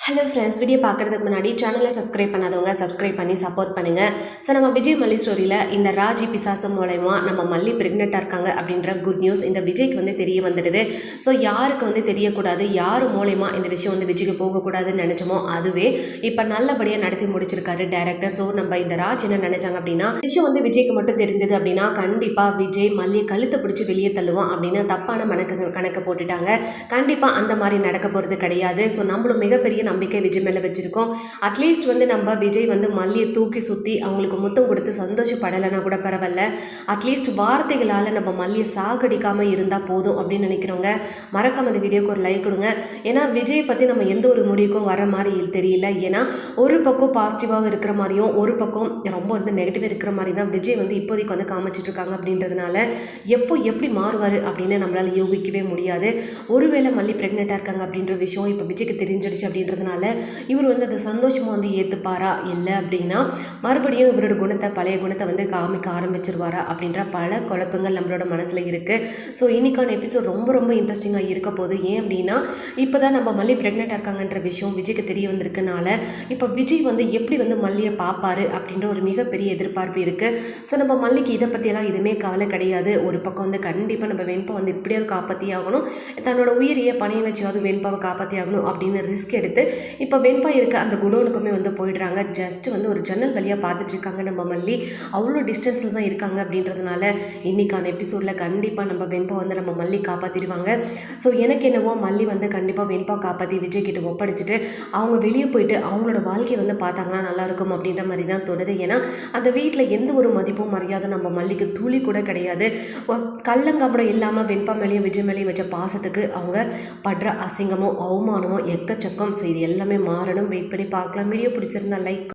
Hello friends, video பார்க்குறதுக்கு முன்னாடி சேனலை சப்ஸ்கிரைப் பண்ணாதவங்க சப்ஸ்கிரைப் பண்ணி சப்போர்ட் பண்ணுங்கள். ஸோ நம்ம விஜய் மல்லி ஸ்டோரியில் இந்த ராஜி பிசாசம் மூலயமா நம்ம மல்லி ப்ரெக்னெண்ட்டாக இருக்காங்க அப்படின்ற குட் நியூஸ் இந்த விஜய்க்கு தெரிய வந்துடுது. ஸோ யாருக்கு தெரியக்கூடாது, யார் மூலயமா இந்த விஷயம் விஜய்க்கு போகக்கூடாதுன்னு நினச்சோமோ அதுவே இப்போ நல்லபடியாக நடத்தி முடிச்சிருக்காரு டேரக்டர். ஸோ நம்ம இந்த ராஜ் என்ன நினச்சாங்க அப்படின்னா, விஷயம் விஜய்க்கு மட்டும் தெரிந்தது அப்படின்னா கண்டிப்பாக விஜய் மல்லியை கழுத்தை பிடிச்சி வெளியே தள்ளுவான் அப்படின்னு தப்பான கணக்கு போட்டுட்டாங்க. கண்டிப்பாக அந்த மாதிரி நடக்க போகிறது கிடையாது. ஸோ நம்மளும் மிகப்பெரிய நம்பிக்கை விஜய் மேலே வச்சுருக்கோம். அட்லீஸ்ட் நம்ம விஜய் மல்லியை தூக்கி சுற்றி அவங்களுக்கு முத்தம் கொடுத்து சந்தோஷப்படலைன்னா கூட பரவாயில்ல, அட்லீஸ்ட் வார்த்தைகளால் நம்ம மல்லியை சாகடிக்காமல் இருந்தால் போதும் அப்படின்னு நினைக்கிறவங்க மறக்காம அந்த வீடியோக்கு ஒரு லைக் கொடுங்க. ஏன்னா விஜயை பற்றி நம்ம எந்த ஒரு முடிவுக்கும் வர மாதிரி தெரியல. ஏன்னா ஒரு பக்கம் பாசிட்டிவாக இருக்கிற மாதிரியும் ஒரு பக்கம் ரொம்ப நெகட்டிவாக இருக்கிற மாதிரி தான் விஜய் இப்போதைக்கு காமிச்சிட்டு இருக்காங்க. அப்படின்றதுனால எப்படி மாறுவார் அப்படின்னு நம்மளால் யோகிக்கவே முடியாது. ஒருவேளை மல்லி ப்ரெக்னெண்ட்டாக இருக்காங்க அப்படின்ற விஷயம் இப்போ விஜய்க்கு தெரிஞ்சிடுச்சு அப்படின்றதுனால இவர் அதை சந்தோஷமாக ஏற்றுப்பாரா, இல்லை அப்படின்னா மறுபடியும் இவரோட குணத்தை பழைய குணத்தை காமிக்க ஆரம்பிச்சிருவாரா அப்படின்ற பல குழப்பங்கள் நம்மளோட மனசில் இருக்குது. ஸோ இன்னைக்கான எபிசோட் ரொம்ப இன்ட்ரெஸ்டிங்காக இருக்க போகுது. ஏன் அப்படின்னா இப்போ தான் நம்ம மல்லி ப்ரெக்னெண்ட்டாக இருக்காங்கன்ற விஷயம் விஜய்க்கு தெரிய வந்திருக்கனால இப்போ விஜய் எப்படி மல்லியை பார்ப்பாரு அப்படின்ற ஒரு மிகப்பெரிய எதிர்பார்ப்பு இருக்குது. ஸோ நம்ம மல்லிக்கு இதை பற்றியெல்லாம் எதுவுமே கவலை கிடையாது. ஒரு பக்கம் கண்டிப்பாக நம்ம வெண்பா எப்படியாவது காப்பாற்றி ஆகணும், தன்னோட உயிரியை பணைய வச்சாவது வெண்பாவை காப்பாற்றி ஆகணும் அப்படின்னு ரிஸ்க் எடுத்து இப்போ வெண்பா இருக்க அந்த குடோனுக்குமே போயிடுறாங்க. ஜஸ்ட் ஒரு ஜன்னல் வழியாக பார்த்துட்டு இருக்காங்க நம்ம மல்லி. அவ்வளோ டிஸ்டன்ஸில் தான் இருக்காங்க. அப்படின்றதுனால இன்னைக்கான எபிசோடில் கண்டிப்பாக நம்ம வெண்பா நம்ம மல்லி காப்பாற்றிடுவாங்க. ஸோ எனக்கு என்னவோ மல்லி கண்டிப்பாக வெண்பா காப்பாற்றி விஜய் கிட்ட ஒப்படைச்சிட்டு அவங்க வெளியே போயிட்டு அவங்களோட வாழ்க்கையை பார்த்தாங்கன்னா நல்லாயிருக்கும் அப்படின்ற மாதிரி தான் தோணுது. ஏன்னா அந்த வீட்டில் எந்த ஒரு மதிப்பும் மரியாதை நம்ம மல்லிக்கு துளி கூட கிடையாது. கள்ளங்கப்படம் இல்லாமல் வெண்பா மேலேயும் விஜய் மேலேயும் வச்ச பாசத்துக்கு அவங்க படுற அசிங்கமோ அவமானமோ எக்கச்சக்கம். ஸோ இது எல்லாமே மாறணும். வெயிட் பண்ணி பார்க்கலாம். வீடியோ பிடிச்சிருந்தா லைக்